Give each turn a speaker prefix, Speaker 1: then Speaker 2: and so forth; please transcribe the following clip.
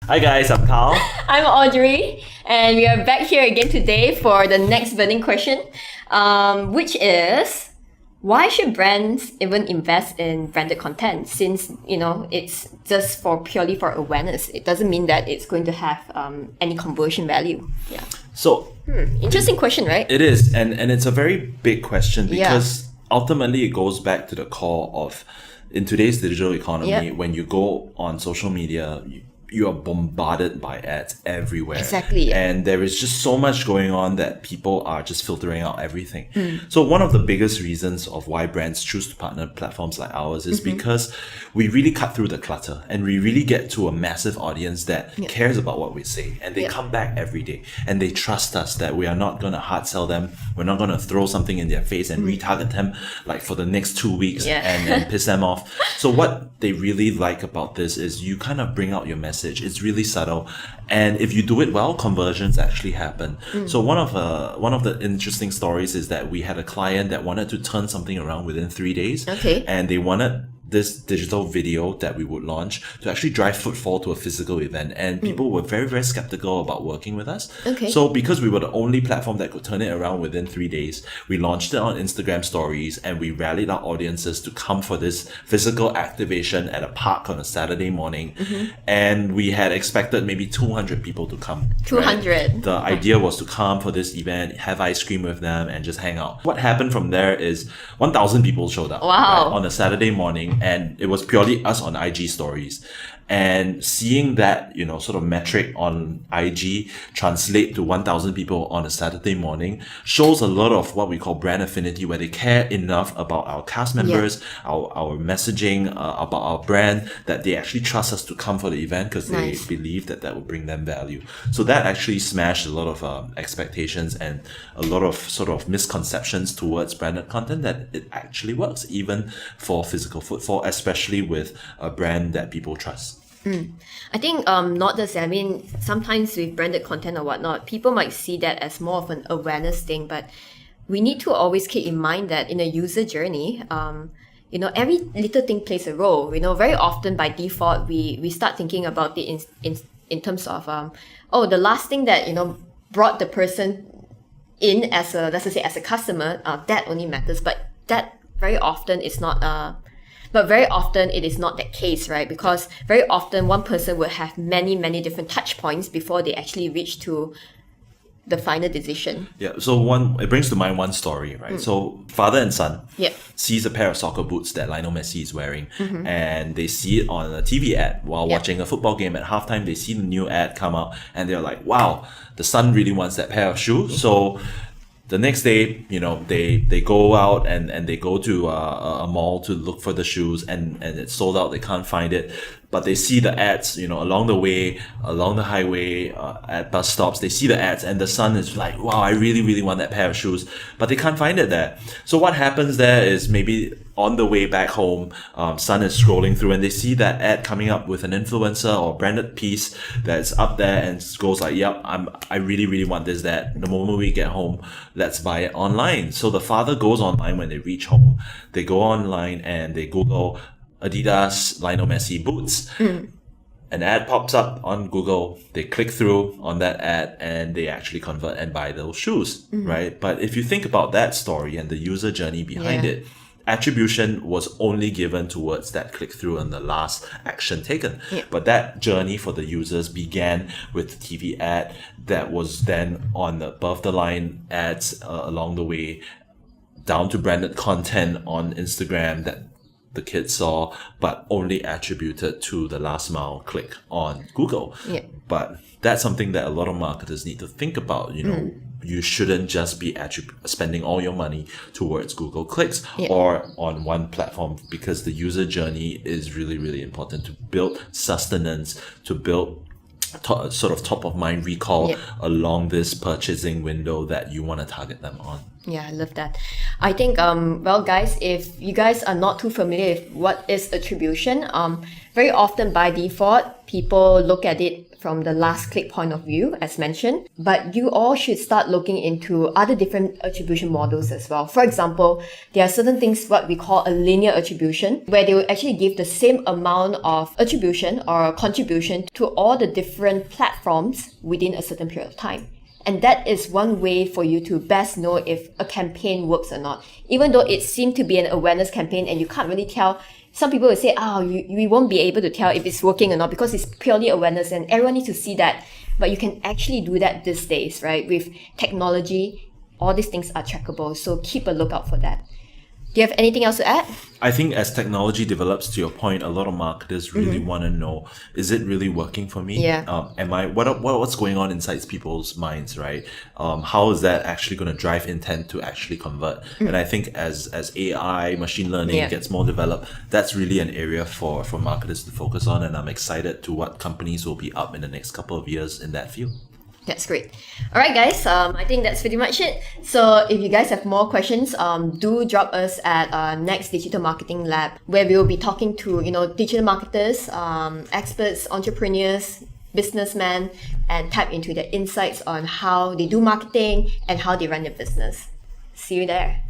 Speaker 1: Hi guys, I'm Karl.
Speaker 2: I'm Audrey, and we are back here again today for the next burning question, which is, why should brands even invest in branded content? Since, it's just purely for awareness. It doesn't mean that it's going to have any conversion value. Yeah.
Speaker 1: So,
Speaker 2: Interesting question, right?
Speaker 1: it is, and it's a very big question because ultimately it goes back to the core of, in today's digital economy, when you go on social media, you are bombarded by ads everywhere.
Speaker 2: Exactly.
Speaker 1: And there is just so much going on that people are just filtering out everything. So one of the biggest reasons of why brands choose to partner platforms like ours is because we really cut through the clutter and we really get to a massive audience that cares about what we say, and they come back every day and they trust us that we are not going to hard sell them. We're not going to throw something in their face and retarget them like for the next 2 weeks and piss them off. So what they really like about this is you kind of bring out your message. It's really subtle, and if you do it well, conversions actually happen. So one of the interesting stories is that we had a client that wanted to turn something around within 3 days. And they wanted this digital video that we would launch to actually drive footfall to a physical event, and people were very, very skeptical about working with us. So because we were the only platform that could turn it around within 3 days, we launched it on Instagram stories and we rallied our audiences to come for this physical activation at a park on a Saturday morning. And we had expected maybe 200 people to come.
Speaker 2: 200.
Speaker 1: Right? The idea was to come for this event, have ice cream with them, and just hang out. What happened from there is 1,000 people showed up on a Saturday morning, and it was purely us on IG stories. And seeing that, sort of metric on IG translate to 1,000 people on a Saturday morning shows a lot of what we call brand affinity, where they care enough about our cast members, our messaging, about our brand, that they actually trust us to come for the event because they believe that will bring them value. So that actually smashed a lot of expectations and a lot of sort of misconceptions towards branded content, that it actually works even for physical footfall, especially with a brand that people trust.
Speaker 2: I think not just, sometimes with branded content or whatnot, people might see that as more of an awareness thing, but we need to always keep in mind that in a user journey, every little thing plays a role. Very often by default, we start thinking about it in terms of, the last thing that, brought the person in as a, let's just say as a customer, that only matters, but that very often is not, but very often it is not that case, right? Because very often one person will have many, many different touch points before they actually reach to the final decision.
Speaker 1: Yeah, so it brings to mind one story, right? So father and son sees a pair of soccer boots that Lionel Messi is wearing, and they see it on a TV ad while watching a football game. At halftime, they see the new ad come out, and they're like, wow, the son really wants that pair of shoes. So the next day, they go out and they go to a mall to look for the shoes, and it's sold out. They can't find it, but they see the ads, along the way, along the highway, at bus stops. They see the ads, and the son is like, wow, I really, really want that pair of shoes, but they can't find it there. So what happens there is, maybe on the way back home, son is scrolling through and they see that ad coming up with an influencer or branded piece that's up there, and goes like, yep, I really, really want this, that. The moment we get home, let's buy it online. So the father goes online. When they reach home, they go online and they Google Adidas Lionel Messi boots. An ad pops up on Google. They click through on that ad and they actually convert and buy those shoes, right? But if you think about that story and the user journey behind it, attribution was only given towards that click through and the last action taken. But that journey for the users began with the TV ad that was then on above the line ads along the way, down to branded content on Instagram that the kids saw, but only attributed to the last mile click on Google. But that's something that a lot of marketers need to think about. You shouldn't just be spending all your money towards Google clicks or on one platform, because the user journey is really, really important to build sustenance, to build sort of top of mind recall along this purchasing window that you want to target them on.
Speaker 2: Yeah, I love that. I think, well, guys, if you guys are not too familiar with what is attribution, very often by default, people look at it from the last click point of view, as mentioned, but you all should start looking into other different attribution models as well. For example, there are certain things what we call a linear attribution, where they will actually give the same amount of attribution or contribution to all the different platforms within a certain period of time. And that is one way for you to best know if a campaign works or not. Even though it seemed to be an awareness campaign and you can't really tell, some people will say, we won't be able to tell if it's working or not because it's purely awareness and everyone needs to see that. But you can actually do that these days, right? With technology, all these things are trackable. So keep a lookout for that. Do you have anything else to add?
Speaker 1: I think as technology develops, to your point, a lot of marketers really want to know, is it really working for me?
Speaker 2: Yeah.
Speaker 1: What's going on inside people's minds, right? How is that actually going to drive intent to actually convert? And I think as AI, machine learning gets more developed, that's really an area for marketers to focus on. And I'm excited to what companies will be up in the next couple of years in that field.
Speaker 2: That's great. All right, guys. I think that's pretty much it. So if you guys have more questions, do drop us at Next Digital Marketing Lab, where we will be talking to digital marketers, experts, entrepreneurs, businessmen, and tap into their insights on how they do marketing and how they run their business. See you there.